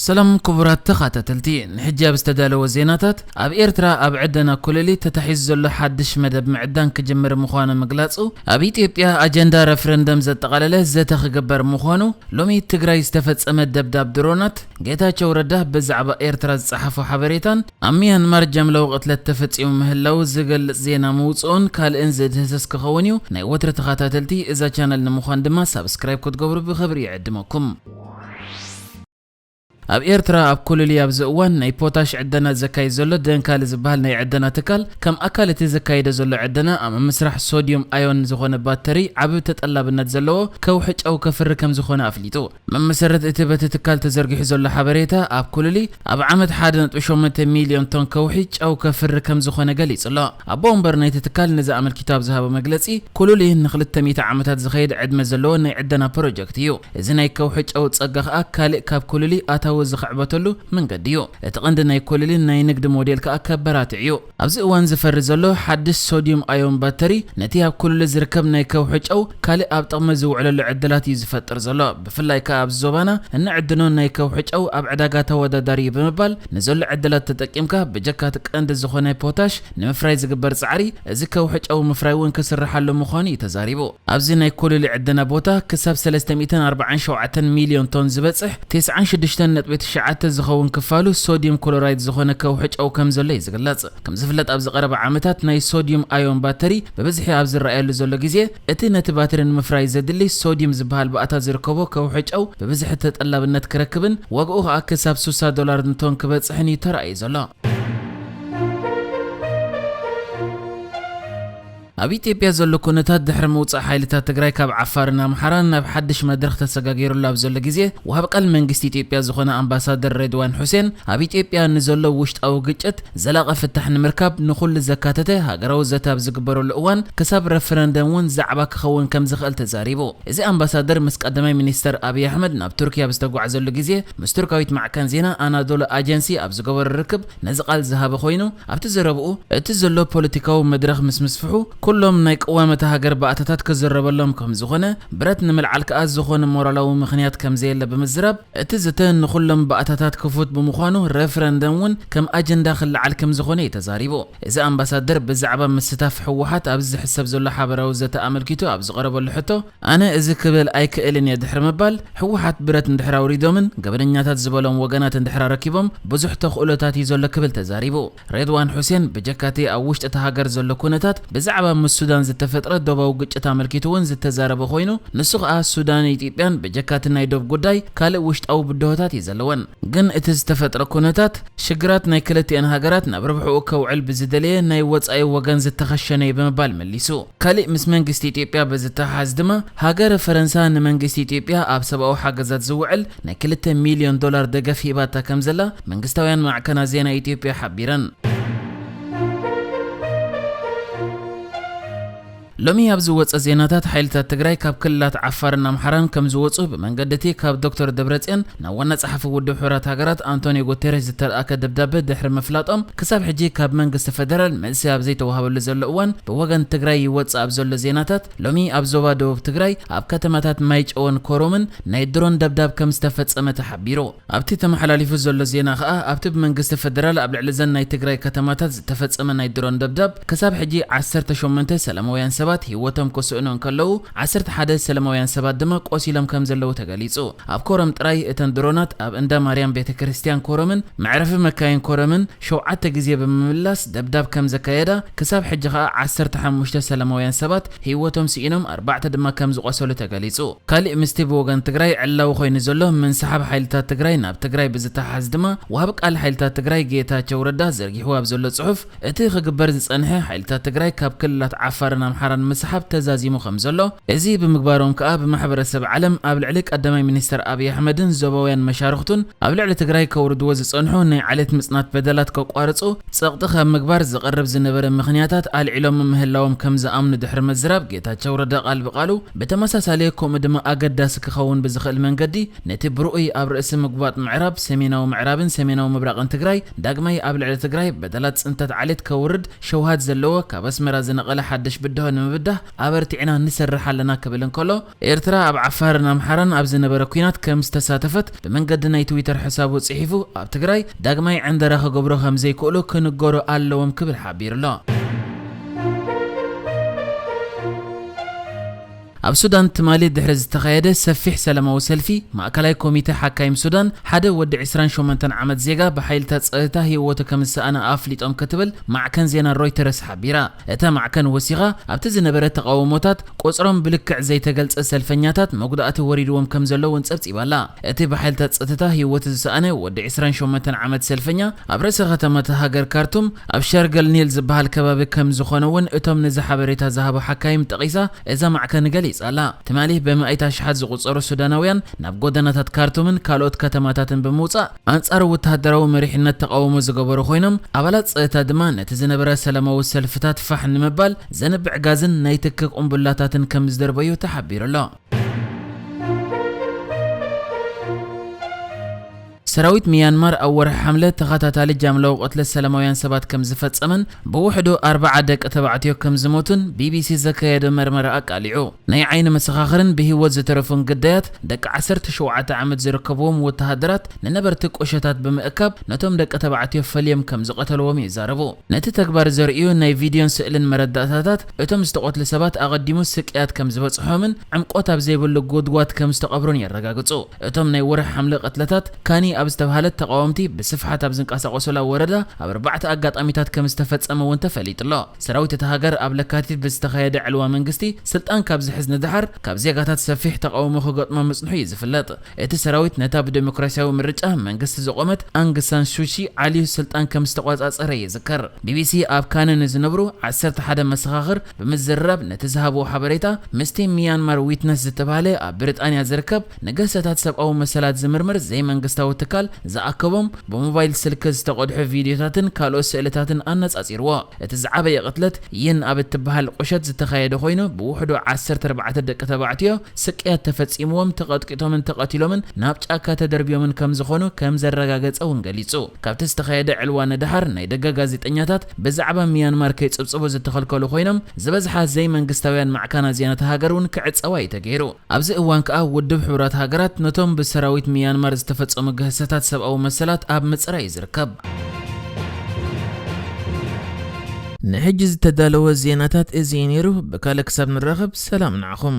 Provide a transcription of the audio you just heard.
سلام كبرات تخاتتلتي نحجاب استدالو زيناتات اب ايرترا اب عدنا كللي تتحيز زلو حدش مدب معدان كجمر مخوانا مقلاصو اب ايتيوبيا اجندا رفرندم زتقالله زتخغبر مخوانو لومي تግራይ استفصم دبداب درونات ጌታቸው ረዳ በዛዕባ ኤርትራ ጽሐፉ ሓበሬታን አሚያን ማርጀም ለውቀት ለተፈጽሙ ምህላው ዝገልጽ ዜና መውጽኡን ካልእን ዝድህሰስ ክኸውንዩ ናይ ወትረ ተኸታተልቲ እዛ ቻናል ንምዃን ድማ ሳብስክራይብ ክትገብሩ ብኽብሪ ይዕድመኩም اب ايرترا اب كللي اب زوان ناي بوتاش عدنا زكاي زلو دنكال زبال ناي عدنا تكال كم اكلتي زكايده زلو عدنا ام مسرح صوديوم ايون زخونه باتري عبب تطلابنت زلو كوحج او كفر كم زخونه افليتو من مسرت اتبت تكال تزرغي زلو حبريتا اب كللي اب عمد 1.8 مليون طن كوحج او كفر كم زخونه غليص لا ابون برنيت تكال نزا عمل كتاب ذهب مغلصي كللي نخلت 100 عامات زخيد عدم زلو ناي عدنا بروجكت يو اذا ناي كوحج او تصغخ اكال كاب كللي وزخعبتلو من قديو اتقندنا يكوللين ناي نقد موديل كاكبرات عيو ابز اوان زفر زلو حدث صوديوم ايون باتري نتيها كل زركب ناي كوحج او كالي اب طقم زوعل العدلات يزفتر زلو بفلاي كاب زوبانا ان عدنون ناي كوحج او اب عداغا توداداري بمبال نزل عدلات تطقيمكا بجكات قند زخونه بوتاش نمفراي زغبر صعري از كوحج او مفراي وين كسرحالو مخوني تزاريبو ابز ناي كوللي عدنا بوتا كسب 347 مليون طن زبصح 96 شعات زخون كفالو صوديوم كلورايد زخونه كوحج او كم زلي زغلاص كم زفلت ابز قرب عامتات ناي صوديوم ايون باتري ببزحي ابز الرايل زلو غزي اتي نت باترين مفراي زدلي صوديوم زبال باتا زركبو كوحج او ببزحي تطلبنت كركبن وقو اكساب $60 نتون كبصحني تراي زلو ابي تيبيا زلو كونتات دحر موصا حيلتا تግራይ ካብ ዓፋርና ምሓራን ናብ ሓድሽ መድረኽ ተሰጋገይሩላ ብዘሎ ግዜ ወሃብ ቃል መንግስቲ ኢትዮጵያ ዝኾነ አምባሳደር ሬድዋን ሁሴን ኣብ ኢትዮጵያ ንዘሎ ውሽጣዊ ግጭት ዘላቀ ፍታሕ ንምርካብ ንኹሉ ዘካተተ ሃገራዊ ዘታብ ዝግበረሉ እዋን ከሳብ ረፈረንደም ውን ዛዕባ ክኸውን ከም ዝኽእል ተዛሪቡ እዚ አምባሳደር ምስ ቀዳማይ ሚኒስተር አብይ አሕመድ ናብ ቱርኪያ ብዝተጓዓዘሉ ግዜ ምስ ቱርካዊት ማዕከን ዜና አናዶሎ ኤጀንሲ ኣብ ዝገበረ ርክብ ነዚ ቃል ዝሃበ ኮይኑ ኣብቲ ዘረብኡ እቲ ዘሎ ፖለቲካዊ መድረኽ ምስፍሑ كلهم ناي قوامه هاجر باعتات كزربلهم كم زخونه برت نملعل كاز زخونه مورالو مخنيات كم زيل بمزرب اتزتن كلهم باعتات كفوت بمخانو ريفرندمون كم اجندا خلعل كم زخونه يتزاريبو اذا امباسادر بزعبه مستاف حوحات ابز حساب زله حبراو زته املكيتو ابز قربو لحتو انا اذا كبل ايكلن يدحر مبال حوحات برت ندحراو ريدومن قبلنياتات زبلهم وغنات ندحرا ركيبهم بزح تخولتات يزله كبل تزاريبو رضوان حسين بجكاتي اوشت تهاجر زله كونتات بزعبه السودان زتفطره دوباو ግጭት አመልኪቱ ወንዝ ተዛረበ ኮይኑ ንሱቕ ሱዳን ኢትዮጵያን በጀካትና ይዶብ ጉዳይ ካለ ውሽጣው ብድሆታት ይዘለወን ግን እቲ ዝተፈጥረ ኩነታት ሽግራት ናይ ክልቲአን ሃገራት ናብ ረብሑ ከውዕል ብዝደለየ ናይ ወጻኢ ወገን ዝተኸሸነ በመባል መሊሱ ካለ ምስ መንግስቲ ኢትዮጵያ በዝተሓዝ ድማ ሃገር ፈረንሳ ንመንግስቲ ኢትዮጵያ ኣብ ሰብኣዊ ሓገዛት ዝውዕል ናይ $2 ሚልዮን ደገፍ ሂባታ ከምዘላ መንግስታውያን ማዕከና ዜና ኢትዮጵያ ሓቢረን لومي ابز وص زيناتات حيلتا تግራይ ካብ ክልላት ዓፋርና ምሓራን ከም ዝወጹ በመንገደቲ ካብ ዶክተር ደብረጽዮን ናዋና ጸሐፊ ውድብ ሕብረት ሃገራት አንቶኒዮ ጉተሬስ ዝተላከ ደብዳቤ ድሕሪ መፍላጦም ክሳብ ሕጂ ካብ መንግስቲ ፌደራል መልሲ ኣብ ዘይተዋሃበሉ ዘሎ እዋን ብወገን ትግራይ ይወጽ ኣብ ዘሎ ዜናታት ሎሚ ኣብ ዞባ ደቡብ ትግራይ ኣብ ከተማታት ማይጨውን ኮሮምን ናይ ድሮን ደብዳብ ከም ዝተፈጸመ ተሓቢሩ ኣብቲ ተመሓላሊፉ ዘሎ ዜና ከዓ ኣብቲ መንግስቲ ፌደራል ኣብ ልዕሊ ዘን ናይ ትግራይ ከተማታት ዝተፈጸመ ናይ ድሮን ደብዳብ ክሳብ ሕጂ 18 ሰላማውያን ሰባት ህይወቶም ኮስኡኖን ከለው 11 ሰላማውያን ሰባት ድማ ቆሲሎም ከም ዘለው ተገሊጹ ኣብ ኮረም ጥራይ እተን ድሮናት ኣብ እንዳ ማርያም ቤተክርስቲያን ኮረምን መዕረፍ መካይን ኮረምን 7 ግዜ በመምላስ ደብዳብ ከም ዘካየዳ ክሳብ ሕጂ 15 ሰላማውያን ሰባት ህይወቶም ሲኢኖም 4 ድማ ከም ዝቆሰሉ ተገሊጹ ካልእ ምስቲ በወገን ትግራይ ዕላው ኮይኑ ዘሎ መንሰሓብ ሓይልታት ትግራይ ናብ ትግራይ ብዝተሓዝ ድማ ወሃብ ቃል ሓይልታት ትግራይ ጌታቸው ረዳ ዘርጊሑ ኣብ ዘሎ ጽሑፍ እቲ ክግበር ዝጸንሐ ሓይልታት ትግራይ ካብ ክልላት ዓፋርና ምሓራን مسحب تزازيمو خمزلو ازي بمقبارهم كاب محبرسب علم اب لعلي قدامي منستر ابي احمدن زوباوያን مشارختون اب لعلي تግራይ كورد وز صنحو ناي علت مصنات بدلات كقارصو صقط خ مقبار زقرب زنبره مخنياتات العلم مهلاوم كم زامن دحر مزراب ጌታቸው ረዳ ቃል بقالو بتمساسالي كومدما اگداس كخون بزخل منገዲ ነቲ ብሩኡይ ኣብ ርእሲ ምግባጥ ምዕራብ ሰሜናዊ ምዕራብን ሰሜናዊ ምብራቅን ትግራይ ዳግማይ ኣብ ልዕሊ ትግራይ በደላት ጽንተት ዓለት ከውርድ ሸውሃት ዘለዎ ካብ ኣስመራ ዝነቀለ ሓድሽ ብድሆ ንምብዳህ ኣበርቲዕና ንሰርሕ ኣለና ክብል እንከሎ ኤርትራ ኣብ ዓፋርን ኣምሓራን ኣብ ዝነበረ ኩናት ከም ዝተሳተፈት ብመንገዲ ናይ ትዊተር ሕሳቡ ጽሒፉ ኣብ ትግራይ ዳግማይ ዕንደራ ክገብሮ ከም ዘይክእሉ ክንገሮ ኣለዎም ክብል ሓቢሩሎ ኣብ ሱዳን ትማሊ ድሕሪ ዝተኻየደ ሰፊሕ ሰላማዊ ሰልፊ ማእከላይ ኮሚቴ ሓካይም ሱዳን ሓደ ወዲ 28 ዓመት ዜጋ ብሓይልታት ጸጥታ ህይወቱ ከም ዝሰኣነ ኣፍሊጦም ክትብል ማዕከን ዜና ሮይተርስ ሓቢራ እታ ማዕከን ወሲኻ ኣብቲ ዝነበረ ተቃውሞታት ቆጽሮም ብልክዕ ዘይተገልጸ ሰልፈኛታት መጉዳእቲ ወሪድዎም ከም ዘለዉ እንጸብጺባላ እቲ ብሓይልታት ጸጥታ ህይወቱ ዝሰኣነ ወዲ 28 ዓመት ሰልፈኛ ኣብ ርእሰ ከተማ ሃገር ካርቱም ኣብ ሸርገል ኒል ዝበሃል ከባቢ ከም ዝኾነ እውን እቶም ነዚ ሓበሬታ ዝሃቡ ሓካይም ጠቒሳ እዛ ማዕከን ገሊ ጻላ ትማሊ በመኣይታ ሽሓት ዝቁጸሩ ሱዳናውያን ናብ ጎደናታት ካርቱምን ካልኦት ከተማታትን ብምውጻእ አንጻር ወተሃደራዊ መሪሕነት ተቃውሞ ዝገበሩ ኮይኖም ኣባላት ጸጥታ ድማ ነቲ ዝነበረ ሰላማዊ ሰልፍታት ፋሕ ንምባል ዘንብዕ ጋዝን ናይ ትክክ ቁምቡላታትን ከም ዝደርበዩ ተሓቢሩሎ ሰራዊት ሚያንማር ኣወርሕ ሐምለ ተኸታታሊ ጃምላው ቆትለ ሰላማውያን ሰባት ከም ዝፈጸመን ብውሕዱ 4 ደቂ ተባዕትዮ ከም ዝሞቱን ቢቢሲ ዘካየደ መርመራ ኣቃሊዑ ናይ ዓይኒ መሰኻኽርን ብህይወት ዝተረፉን ግዳያት ደቂ 17 ዓመት ዝርከብዎም ወተሃደራት ንነበርቲ ቆሸታት ብምእካብ ነቶም ደቂ ተባዕትዮ ፈልዮም ከም ዝቀተልዎም ይዛረቡ ነቲ ተግባር ዘርእዩ ናይ ቪድዮን ስእልን መረዳእታታት እቶም ዝተቆትለ ሰባት ኣቐዲሙ ስቅያት ከም ዝበጽሖምን ዕምቆት ኣብ ዘይብሉ ጎድጓት ከም ዝተቐብሩን የረጋግጹ እቶም ናይ ወርሕ ሐምለ ቀትለታት ካኒ ኣብ ዝተባሃለት ተቃወምቲ ብስፍሓት ኣብ ዝንቀሳቐሱላ ወረዳ ኣብ 4 ኣጋጣሚታት ከም ዝተፈጸመ እውን ተፈሊጥሎ ሰራዊት እቲ ሃገር ኣብ ለካቲት ብዝተኻየደ ዕልዋ መንግስቲ ስልጣን ካብ ዝሕዝ ንድሓር ካብ ዜጋታት ሰፊሕ ተቃውሞ ክገጥሞ ምጽንሑ እዩ ዝፍለጥ እቲ ሰራዊት ነታ ብዲሞክራሲያዊ ምርጫ መንግስቲ ዝቆመት ኣንግ ሳን ሱቺ ዓልዩ ስልጣን ከም ዝተቆጻጸረ ይዝከር ቢቢሲ ኣብ ካነ ዝነብሩ 11 መሰኻኽር ብምዝራብ ነቲ ዝሃቡ ሓበሬታ ምስቲ ሚያንማር ዊትነስ ዝተባሃለ ኣብ ብሪጣንያ ዝርከብ ነገሰታት ሰብኣዊ መሰላት ዝምርምር ዘይመንግስታዊ ትካል ዝኣከቦም ብሞባይል ስልክ ዝተቆድሑ ቪድዮታትን ካልኦት ስእልታትን ኣነጻጺርዎ እቲ ዝዓበየ ቅትለት ይን ኣብ እትበሃል ቁሸት ዝተኻየደ ኮይኑ ብውሕዱ 14 ደቂ ተባዕትዮ ስቅያት ተፈጺምዎም ተቐጥቂቶምን ተቐቲሎምን ናብ ጫካ ተደርብዮምን ከም ዝኾኑ ከም ዘረጋገጸ እውን ገሊጹ ካብቲ ዝተኻየደ ዕልዋ ንድሓር ናይ ደገ ጋዜጠኛታት ብዛዕባ ሚያንማር ከይጽብጽቡ ዝተኸልከሉ ኮይኖም ዝበዝሓ ዘይመንግስታውያን ማዕከና ዜናታት ሃገር እውን ክዕጸዋ ይተገይሩ ኣብዚ እዋን ከዓ ውድብ ሕብራት ሃገራት ነቶም ብሰራዊት ሚያንማር ዝተፈጸሙ ገህሰታት ሰብኣዊ መሰላት ኣብ ምጽራይ ይዝርከብ ንሕጂ ዝተዳለወ ዜናታት እዚ ነይሩ በካለ ክሳብ ንራኸብ ሰላም ንዓኹም